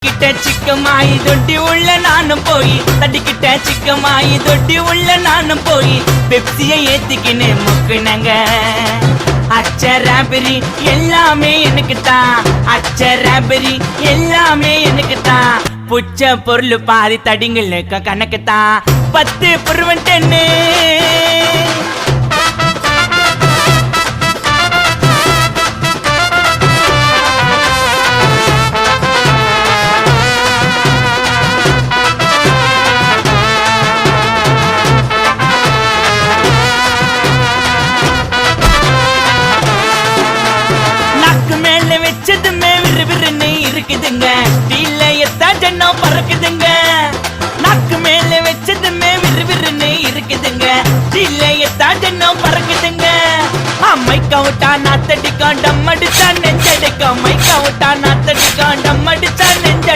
கிட்ட சிக்கமாயி தொட்டி உள்ள நானும் போய் தட்டிக்கிட்ட சிக்கமாயி தொட்டி உள்ள நானும் போய் பெப்சியை ஏத்திக்கின்னு முக்குனங்க. அச்சராபெரி எல்லாமே எனக்கு தான், அச்சராபெரி எல்லாமே எனக்கு தான். புச்ச பொருள் பாதி தடிங்களுக்கு கணக்கு தான் 10 புருவன் 10. வச்சதுமே விறுவிறுன்னு இருக்குதுங்க, டீல எத்தா ஜன்னம் பறக்குதுங்க. நாக்கு மேல வச்சதுமே விறுவிறுன்னு இருக்குதுங்க, டீல எத்தா ஜன்னம் பறக்குதுங்க. மைக்கா விட்டா நாத்தடிக்கும் டம் அடிச்சா நெஞ்சடிக்கும், மைக்கா விட்டா நாத்தடிக்கும் டம் அடிச்சா நெஞ்ச